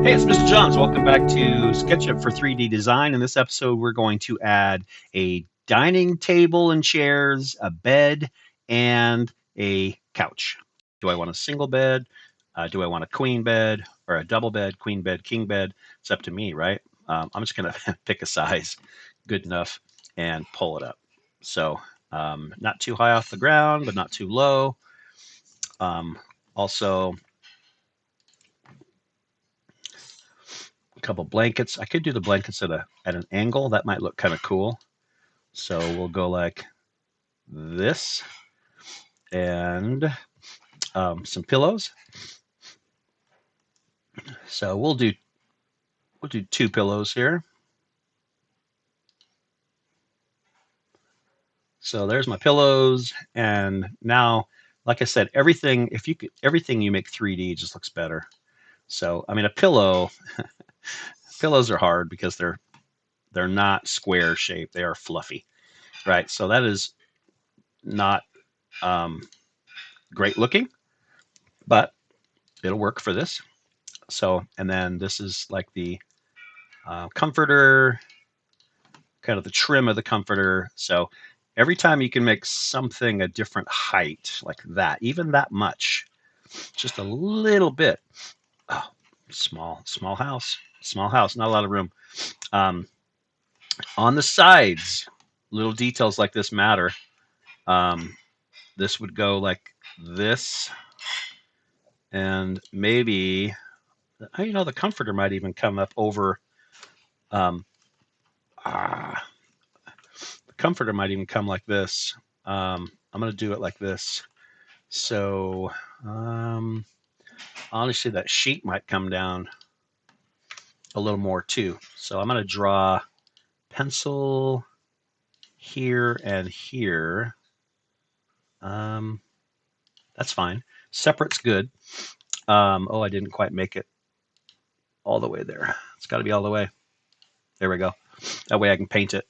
Hey, it's Mr. Johns. Welcome back to SketchUp for 3D Design. In this episode, we're going to add a dining table and chairs, a bed, and a couch. Do I want a single bed? Do I want a queen bed or a double bed, queen bed, king bed? It's up to me, right? I'm just going to pick a size good enough and pull it up. So not too high off the ground, but not too low. Also, a couple blankets. I could do the blankets at an angle. That might look kind of cool. So we'll go like this, and some pillows. So we'll do two pillows here. So there's my pillows, and now, like I said, everything you make 3D just looks better. So I mean, a pillow. Pillows are hard because they're not square shaped; they are fluffy, right? So that is not great looking, but it'll work for this. So, and then this is like the comforter, kind of the trim of the comforter. So every time you can make something a different height like that, even that much, just a little bit. Oh, small house, not a lot of room. Um, on the sides, little details like this matter. This would go like this, and maybe, the comforter might even come up over. Um, the comforter might even come like this. I'm going to do it like this. So honestly, that sheet might come down a little more too. So I'm going to draw pencil here and here. That's fine. Separate's good. I didn't quite make it all the way there. It's got to be all the way. There we go. That way I can paint it.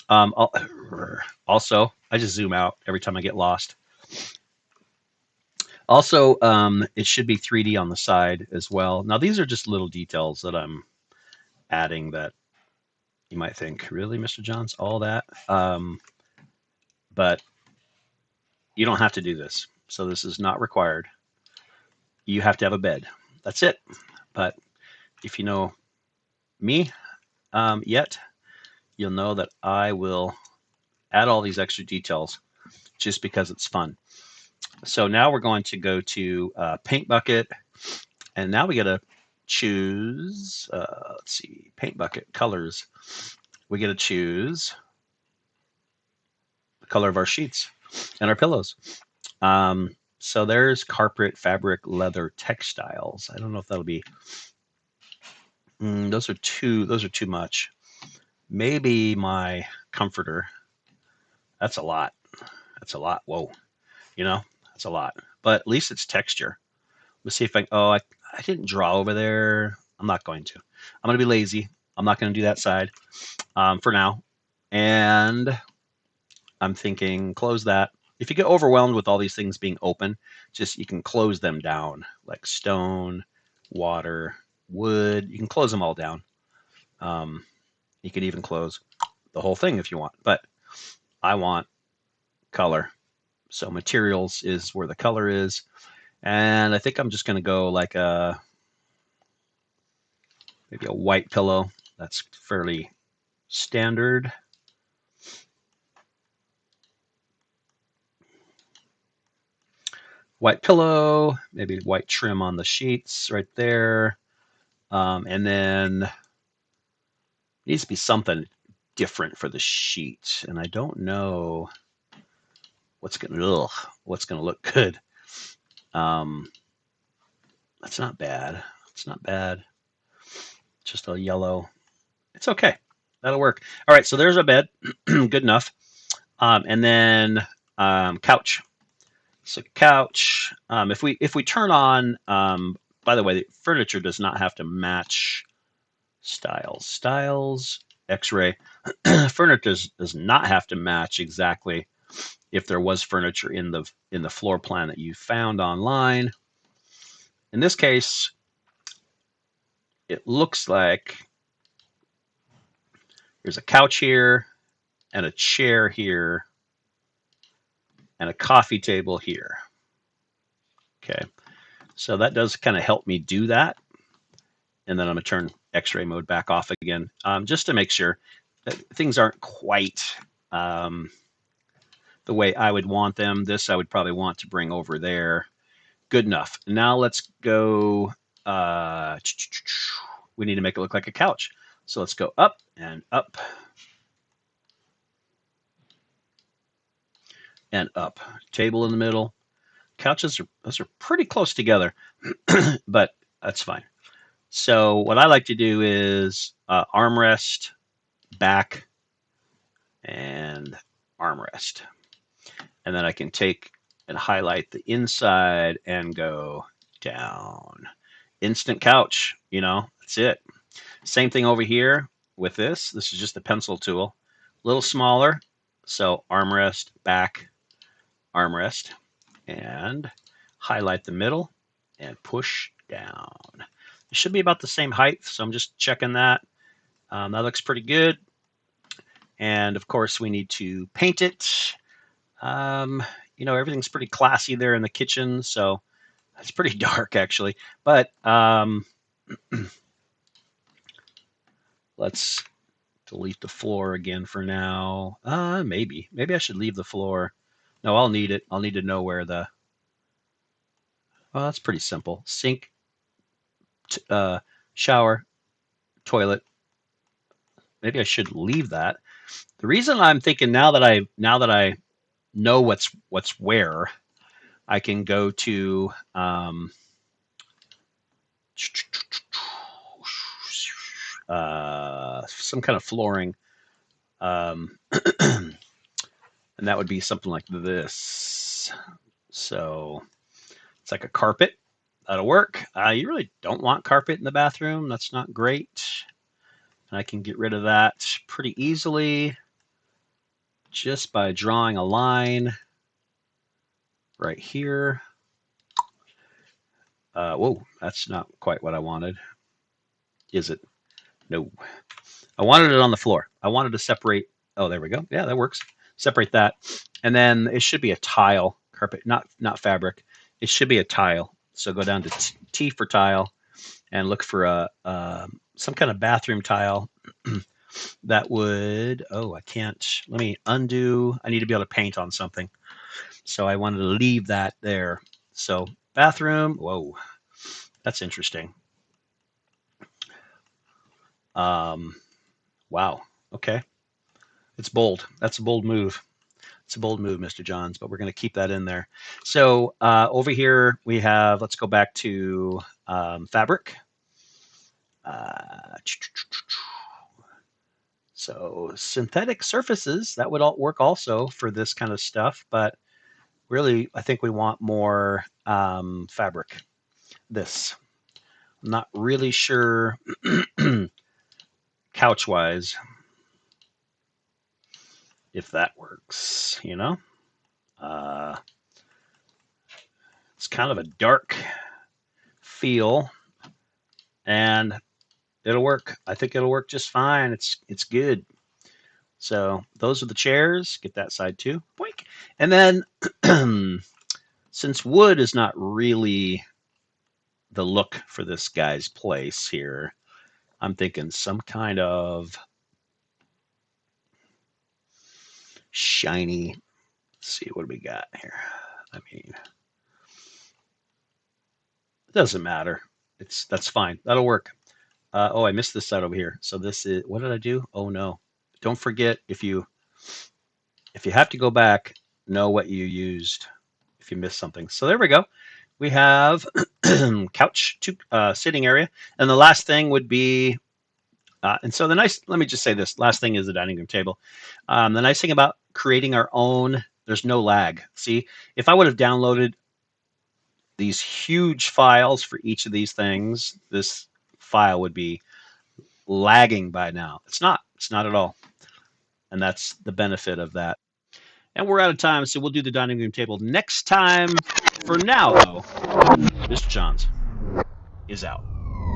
Also, I just zoom out every time I get lost. Also, it should be 3D on the side as well. Now, these are just little details that I'm adding that you might think, really, Mr. Johns, all that? But you don't have to do this. So this is not required. You have to have a bed. That's it. But if you know me yet, you'll know that I will add all these extra details just because it's fun. So now we're going to go to paint bucket, and now we got to choose, let's see, paint bucket colors. We get to choose the color of our sheets and our pillows. So there's carpet, fabric, leather, textiles. I don't know if that'll be. Those are too much. Maybe my comforter. That's a lot. Whoa, that's a lot. But at least it's texture. Let's see if I didn't draw over there. I'm not going to. I'm going to be lazy. I'm not going to do that side for now. And I'm thinking close that. If you get overwhelmed with all these things being open, you can close them down, like stone, water, wood. You can close them all down. You can even close the whole thing if you want. But I want color. So materials is where the color is. And I think I'm just going to go like maybe a white pillow. That's fairly standard. White pillow, maybe white trim on the sheets right there. And then needs to be something different for the sheet. And I don't know what's going to look good. That's not bad. It's not bad. Just a yellow. It's okay. That'll work. All right, so there's a bed. Good enough. And then couch. So couch. If we turn on, by the way, the furniture does not have to match styles. Styles, X-ray. Furniture does not have to match exactly if there was furniture in the floor plan that you found online. In this case, it looks like there's a couch here and a chair here and a coffee table here. Okay, so that does kind of help me do that. And then I'm going to turn X-ray mode back off again, just to make sure that things aren't quite the way I would want them. This I would probably want to bring over there. Good enough. Now let's go. We need to make it look like a couch. So let's go up and up and up. Table in the middle. Couches are, those are pretty close together, but that's fine. So what I like to do is armrest, back, and armrest. And then I can take and highlight the inside and go down. Instant couch, you know, that's it. Same thing over here with this. This is just a pencil tool. A little smaller. So armrest, back, armrest, and highlight the middle and push down. It should be about the same height, so I'm just checking that. That looks pretty good. And of course, we need to paint it. You know, everything's pretty classy there in the kitchen, so it's pretty dark actually. But let's delete the floor again for now. Maybe I should leave the floor. No, I'll need it. I'll need to know where the. Well, that's pretty simple. Sink, shower, toilet. Maybe I should leave that. The reason I'm thinking now that I know what's where, I can go to some kind of flooring, and that would be something like this. So it's like a carpet. That'll work. You really don't want carpet in the bathroom. That's not great. And I can get rid of that pretty easily just by drawing a line right here. Whoa, that's not quite what I wanted. Is it? No. I wanted it on the floor. I wanted to separate. Oh, there we go. Yeah, that works. Separate that. And then it should be a tile carpet, not fabric. It should be a tile. So go down to T for tile and look for some kind of bathroom tile that would, I can't, let me undo. I need to be able to paint on something. So I wanted to leave that there. So bathroom, whoa, that's interesting. Wow, okay. It's bold. That's a bold move. It's a bold move, Mr. Johns, but we're going to keep that in there. So over here we have, let's go back to fabric. So synthetic surfaces, that would all work also for this kind of stuff, but really I think we want more fabric. This. I'm not really sure couch-wise if that works, you know? It's kind of a dark feel, and it'll work. I think it'll work just fine. It's good. So those are the chairs. Get that side too. Boink. And then since wood is not really the look for this guy's place here, I'm thinking some kind of shiny. Let's see, what do we got here? I mean, it doesn't matter. That's fine. That'll work. I missed this side over here. So this is, what did I do? Oh no. Don't forget, if you have to go back, know what you used if you missed something. So there we go. We have couch, sitting area. And the last thing would be, and so let me just say this, last thing is the dining room table. The nice thing about creating our own, there's no lag. See, if I would have downloaded these huge files for each of these things, this file would be lagging by now. It's not at all. And that's the benefit of that. And we're out of time, so we'll do the dining room table next time. For now, though, Mr. Johns is out.